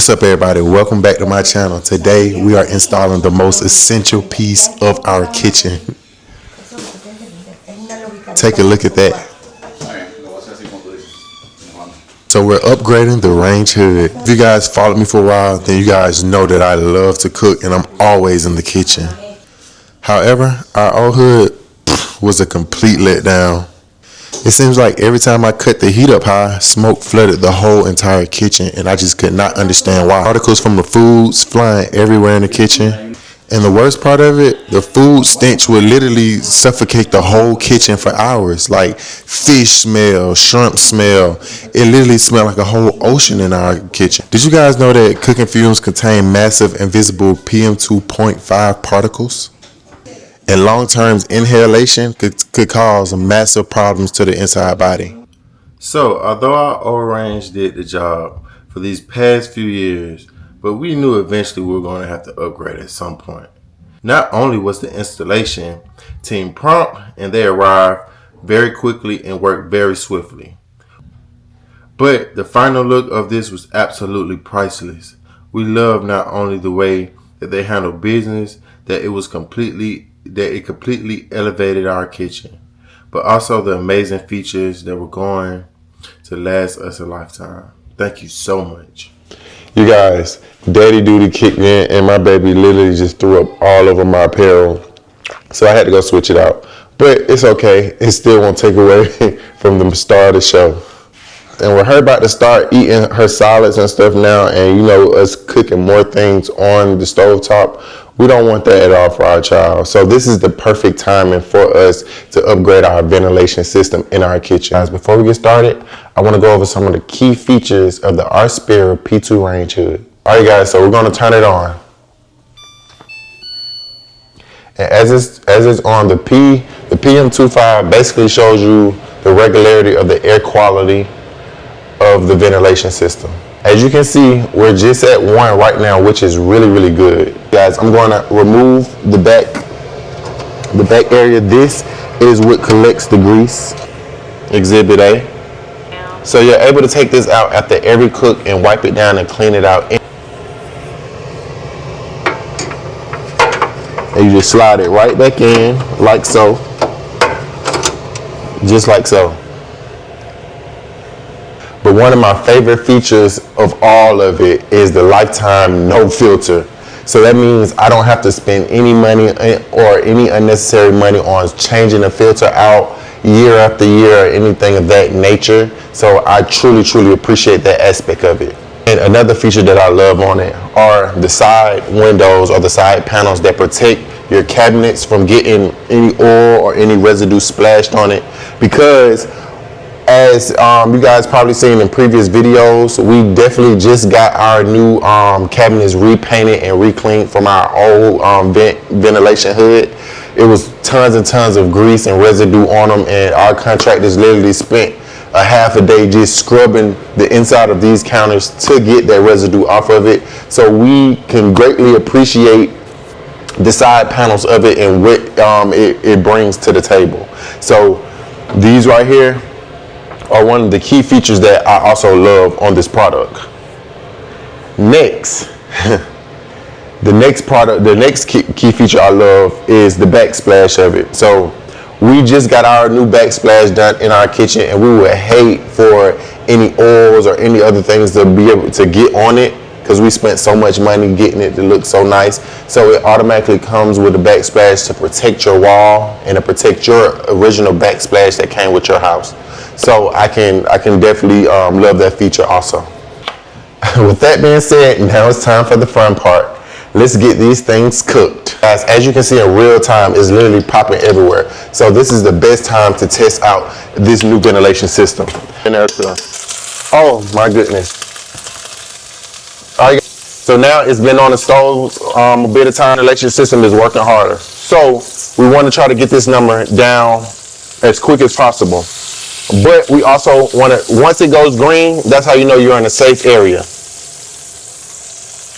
What's up, everybody? Welcome back to my channel. Today we are installing the most essential piece of our kitchen. Take a look at that. So we're upgrading the range hood. If you guys followed me for a while, then you guys know that I love to cook and I'm always in the kitchen. However, our old hood was a complete letdown. It seems like every time I cut the heat up high, smoke flooded the whole entire kitchen, and I just could not understand why. Particles from the foods flying everywhere in the kitchen. And the worst part of it, the food stench would literally suffocate the whole kitchen for hours. Like fish smell, shrimp smell. It literally smelled like a whole ocean in our kitchen. Did you guys know that cooking fumes contain massive invisible PM2.5 particles? And long-term inhalation could cause massive problems to the inside body. So, although our old range did the job for these past few years, but we knew eventually we were going to have to upgrade at some point. Not only was the installation team prompt, and they arrived very quickly and worked very swiftly, but the final look of this was absolutely priceless. We love not only the way that they handled business, that it completely elevated our kitchen, but also the amazing features that were going to last us a lifetime. Thank you so much. You guys, daddy duty kicked in and my baby literally just threw up all over my apparel. So I had to go switch it out. But it's okay. It still won't take away from the star of the show. And with her about to start eating her solids and stuff now, and you know, us cooking more things on the stovetop, we don't want that at all for our child. So this is the perfect timing for us to upgrade our ventilation system in our kitchen. Guys, before we get started, I want to go over some of the key features of the Arspura P2 range hood. All right, guys, so we're going to turn it on. And as it's on, the PM2.5 basically shows you the regularity of the air quality of the ventilation system. As you can see, we're just at 1 right now, which is really, really good. Guys, I'm going to remove the back area. This is what collects the grease, Exhibit A. So you're able to take this out after every cook and wipe it down and clean it out. And you just slide it right back in, like so, just like so. But one of my favorite features of all of it is the lifetime no filter. So that means I don't have to spend any money or any unnecessary money on changing the filter out year after year or anything of that nature. So I truly, truly appreciate that aspect of it. And another feature that I love on it are the side windows or the side panels that protect your cabinets from getting any oil or any residue splashed on it, because as you guys probably seen in previous videos, we definitely just got our new cabinets repainted and re-cleaned from our old ventilation hood. It was tons and tons of grease and residue on them, and our contractors literally spent a half a day just scrubbing the inside of these counters to get that residue off of it. So we can greatly appreciate the side panels of it and what it brings to the table. So these right here are one of the key features that I also love on this product. Next, the next key feature I love is the backsplash of it. So we just got our new backsplash done in our kitchen, and we would hate for any oils or any other things to be able to get on it, because we spent so much money getting it to look so nice. So it automatically comes with a backsplash to protect your wall and to protect your original backsplash that came with your house. So I can definitely love that feature also. With that being said, now it's time for the fun part. Let's get these things cooked. Guys, as you can see in real time, it's literally popping everywhere. So this is the best time to test out this new ventilation system. Oh my goodness. All right, so now it's been on the stove a bit of time. The ventilation system is working harder. So we want to try to get this number down as quick as possible. But we also want to, once it goes green, that's how you know you're in a safe area.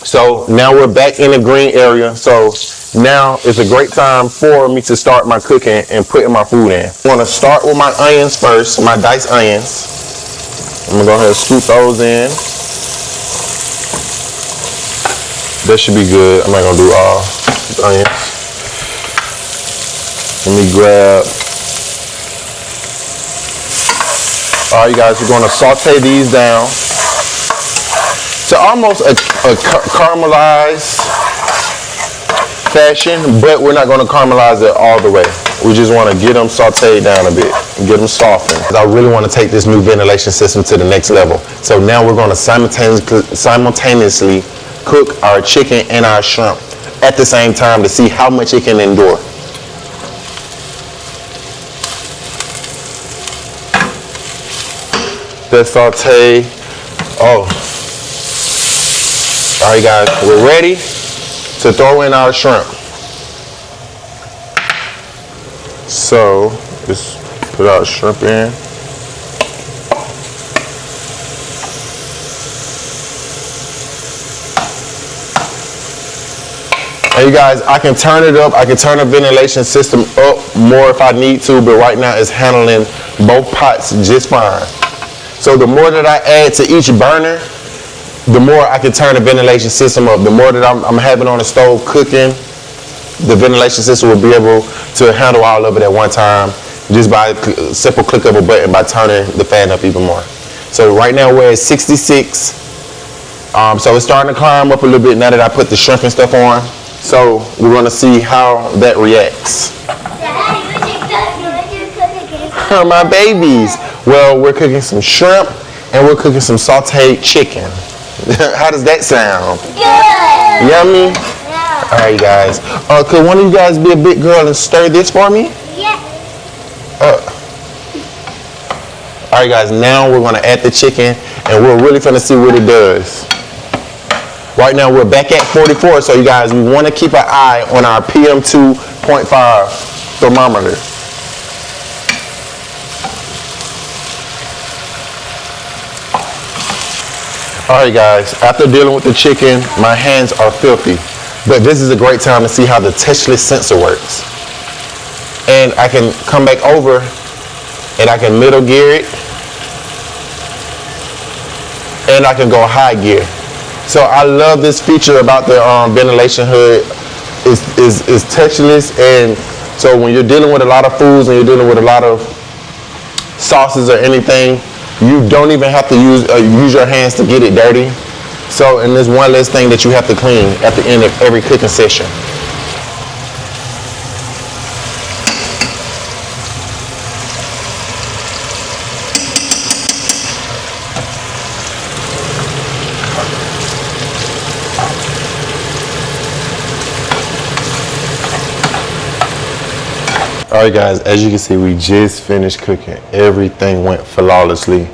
So now we're back in the green area. So now is a great time for me to start my cooking and putting my food in. I'm gonna start with my onions first, my diced onions. I'm gonna go ahead and scoop those in. That should be good. I'm not gonna do all the onions. Let me grab. All right, you guys, we're gonna saute these down to almost a caramelized fashion, but we're not gonna caramelize it all the way. We just wanna get them sauteed down a bit and get them softened. I really wanna take this new ventilation system to the next level. So now we're gonna simultaneously cook our chicken and our shrimp at the same time to see how much it can endure. Let's saute. Oh. All right, guys, we're ready to throw in our shrimp. So just put our shrimp in. And you guys, I can turn it up. I can turn the ventilation system up more if I need to, but right now it's handling both pots just fine. So the more that I add to each burner, the more I can turn the ventilation system up. The more that I'm having on the stove cooking, the ventilation system will be able to handle all of it at one time just by a simple click of a button by turning the fan up even more. So right now we're at 66. So it's starting to climb up a little bit now that I put the shrimp and stuff on. So we're going to see how that reacts. Oh, my babies. Well, we're cooking some shrimp and we're cooking some sauteed chicken. How does that sound? Good. Yummy? Yeah. All right, guys. Could one of you guys be a big girl and stir this for me? Yeah. All right, guys. Now we're going to add the chicken and we're really going to see what it does. Right now we're back at 44, so you guys, we want to keep an eye on our PM 2.5 thermometer. All right, guys, after dealing with the chicken, my hands are filthy, but this is a great time to see how the touchless sensor works. And I can come back over and I can middle gear it and I can go high gear. So I love this feature about the ventilation hood. It's touchless, and so when you're dealing with a lot of foods and you're dealing with a lot of sauces or anything, you don't even have to use your hands to get it dirty. So, and there's one less thing that you have to clean at the end of every cooking session. All right, guys, as you can see, we just finished cooking. Everything went flawlessly.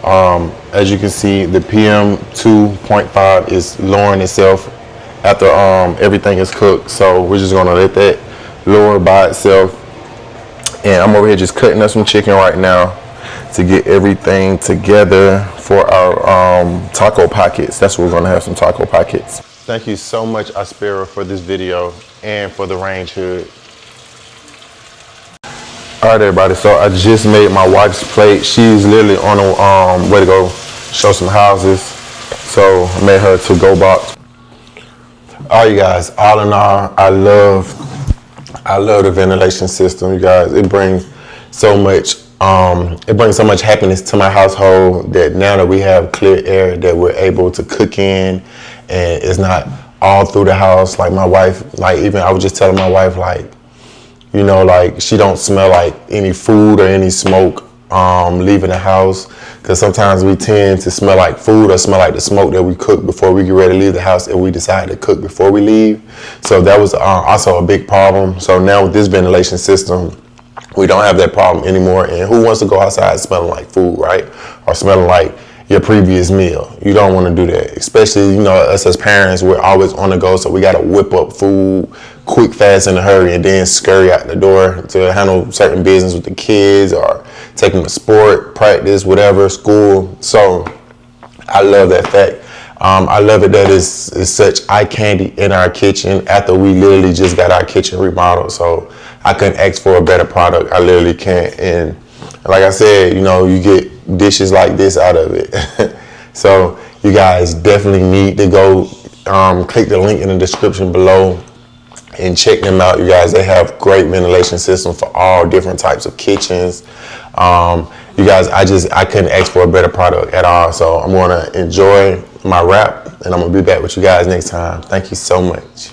As you can see, the PM 2.5 is lowering itself after everything is cooked. So we're just gonna let that lower by itself. And I'm over here just cutting up some chicken right now to get everything together for our taco pockets. That's what we're gonna have, some taco pockets. Thank you so much, Arspura, for this video and for the range hood. All right, everybody, so I just made my wife's plate. She's literally on the way to go show some houses. So I made her a to-go box. All right, you guys, all in all, I love the ventilation system, you guys. It brings so much happiness to my household that now that we have clear air that we're able to cook in, and it's not all through the house. Like my wife, like even I was just telling my wife, like, you know, like she don't smell like any food or any smoke leaving the house, because sometimes we tend to smell like food or smell like the smoke that we cook before we get ready to leave the house, and we decide to cook before we leave. So that was also a big problem. So now with this ventilation system, we don't have that problem anymore. And who wants to go outside smelling like food, right? Or smelling like your previous meal? You don't want to do that, especially, you know, us as parents, we're always on the go, so we got to whip up food quick, fast, in a hurry, and then scurry out the door to handle certain business with the kids or take them to sport, practice, whatever, school. So I love that fact. I love it that it's such eye candy in our kitchen after we literally just got our kitchen remodeled. So I couldn't ask for a better product. I literally can't. And like I said, you know, you get dishes like this out of it. So you guys definitely need to go click the link in the description below and check them out, you guys. They have great ventilation systems for all different types of kitchens. You guys, I couldn't ask for a better product at all. So I'm gonna enjoy my wrap, and I'm gonna be back with you guys next time. Thank you so much.